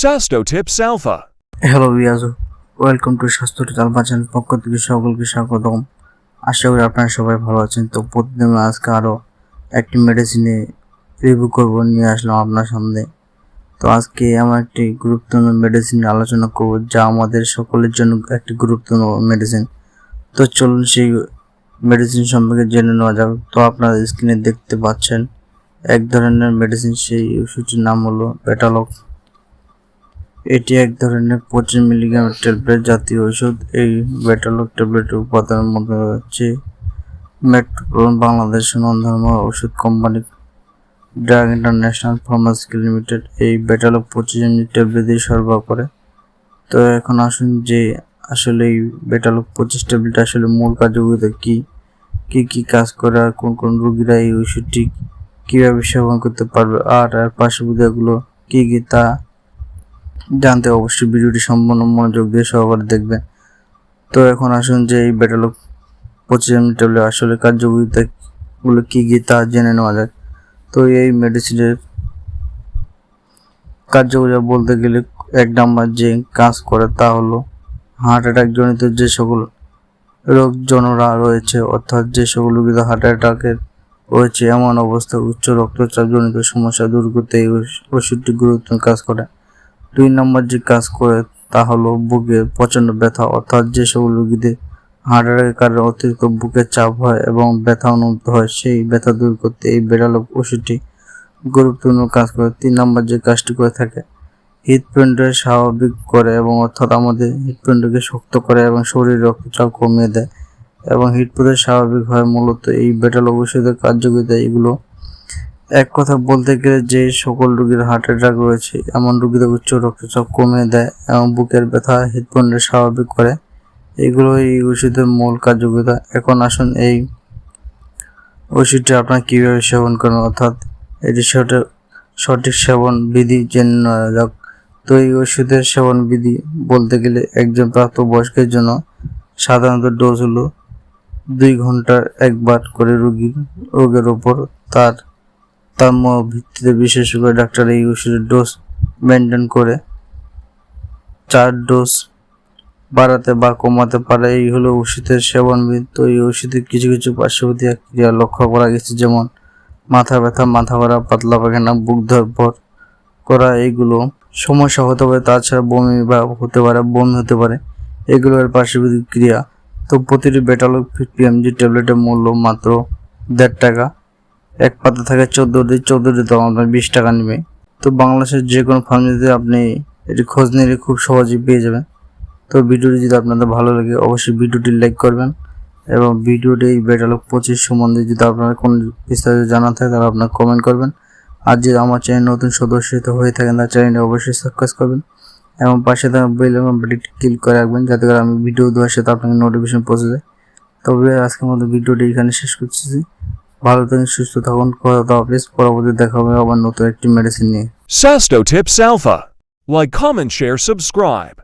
Sasto Tips Alpha. Hello viewers, welcome to স্বাস্থ্য tips channel পক্ষ থেকে সকলকে স্বাগতম। আশা করি আপনারা সবাই ভালো আছেন। তো প্রতিদিন আজকে আরও একটি মেডিসিনে রিভিউ করব নিয়ে আসলাম আপনার সামনে। তো আজকে আমার একটি গুরুত্বপূর্ণ মেডিসিন আলোচনা করব, যা আমাদের সকলের জন্য একটি গুরুত্বপূর্ণ মেডিসিন। তো চলুন সেই মেডিসিন সম্পর্কে জেনে নেওয়া যাক। তো আপনারা স্ক্রিনে দেখতে পাচ্ছেন এক ধরনের মেডিসিন, সেই ওষুধটির নাম হলো বেটালক। এটি এক ধরনের 25 মিলিগ্রাম ট্যাবলেট জাতীয় ওষুধ। এই বেটালক ট্যাবলেটের উপাদানের মধ্যে রয়েছে মেট্রোপোল বাংলাদেশ স্বনামধন্য ওষুধ company drug international pharmaceutical limited এই বেটালক 25 এমজি ট্যাবলেট দিয়ে সরবরাহ করে। তো এখন আসুন যে আসলে এই বেটালক 25 ট্যাবলেট আসলে মূল কার্যকারিতা কি কাজ করে, আর কোন কোন রোগীরা এই ওষুধটি কীভাবে সেবন করতে পারবে, আর পার্শ্বপ্রতিক্রিয়াগুলো কী তা জানতে অবশ্যই ভিডিওটি সম্পূর্ণ মনোযোগ দিয়ে সহকারে দেখবেন। তো এখন আসুন যে এই বেটালক 25 এমজি ট্যাবলেট আসলে কার্যকারিতাগুলো কী তা জেনে নেওয়া যায়। তো এই মেডিসিনের কার্যকারিতা বলতে গেলে এক নাম্বার যে কাজ করে তা হলো হার্ট অ্যাটাক জনিত যে সকল রোগজনরা রয়েছে, অর্থাৎ যে সকল রোগীদের হার্ট অ্যাটাকের রয়েছে এমন অবস্থা উচ্চ রক্তচাপ জনিত সমস্যা দূর করতে এই ওষুধটি গুরুত্বপূর্ণ কাজ করে। 2 নম্বর যে কাজ করে তা হলো বুকে প্রচণ্ড ব্যথা, অর্থাৎ যে সকল রোগীদের হার্ট অ্যাটাকের কারণে অতিরিক্ত বুকের চাপ হয় এবং ব্যথা অনুভূত হয়, সেই ব্যথা দূর করতে এই বেটালক ওষুধটি গুরুত্বপূর্ণ কাজ করে। 3 নম্বর যে কাজটি করে থাকে হৃৎপিণ্ডকে স্বাভাবিক করে, এবং অর্থাৎ আমাদের হৃৎপিণ্ডকে শক্ত করে এবং শরীরের রক্তচাপ কমিয়ে দেয় এবং হৃৎপিণ্ড স্বাভাবিক হয়। মূলত এই বেটালক ওষুধের কার্যকারিতা এগুলো। এক কথা বলতে গেলে যে সকল রোগীর হার্ট অ্যাটাক রয়েছে এমন রোগীদের উচ্চ রক্তচাপ কমিয়ে দেয় এবং বুকের ব্যথা হৃৎপিণ্ডকে স্বাভাবিক করে, এগুলো এই ওষুধের মূল কার্যকারিতা। এখন আসুন এই ওষুধটি আপনারা কীভাবে সেবন করেন, অর্থাৎ এটি সঠিক সেবন বিধি জেনে নেওয়া যাক। তো এই ওষুধের সেবন বিধি বলতে গেলে একজন প্রাপ্তবয়স্কের জন্য সাধারণত ডোজ হলো 2 ঘন্টার একবার করে রোগের ওপর তার ভিত্তিতে বিশেষ করে ডাক্তার এই ওষুধের ডোজ মেনটেন করে 4 ডোজ বাড়াতে বা কমাতে পারে। এই হলো ওষুধের সেবন বিধি। তো এই ওষুধের কিছু কিছু পার্শ্বপ্রতিক্রিয়া লক্ষ্য করা গেছে, যেমন মাথা ব্যথা, মাথা ঘোরা, পাতলা পায়খানা, বুক ধড়ফড় করা, এইগুলো সমস্যা হতে পারে। তাছাড়া বমি হতে পারে, এগুলোর পার্শ্বপ্রতিক্রিয়া। তো প্রতিটি বেটালক 50 এমজি ট্যাবলেটের মূল্য মাত্র 1.5 টাকা। এক পাতা থাকে 14টি তো আপনার 20 টাকা নেবে। তো বাংলাদেশের যে কোনো ফার্মেসিতে আপনি এটি খোঁজ নিলে খুব সহজেই পেয়ে যাবেন। তো ভিডিওটি যদি আপনাদের ভালো লাগে অবশ্যই ভিডিওটি লাইক করবেন, এবং ভিডিওটি এই বেটালক 25 সম্বন্ধে যদি আপনার কোনো বিস্তারিত জানা থাকে তাহলে আপনার কমেন্ট করবেন। আর যদি আমার চ্যানেল নতুন সদস্য হয়ে থাকেন তার চ্যানেলটি অবশ্যই সাবস্ক্রাইব করবেন এবং পাশে থাকা বেল বাটনটি ক্লিক করে রাখবেন, যাতে করে আমি ভিডিও দেওয়ার সাথে আপনাকে নোটিফিকেশন পৌঁছে যায়। তবে আজকের মতো ভিডিওটি এখানে শেষ করছি। ভালো থাকুন, সুস্থ থাকুন, কথা প্লিজ। পরবর্তী দেখা হবে আবার নতুন একটি মেডিসিন নিয়ে। Sasto Tips Alpha. Like, comment, share, subscribe.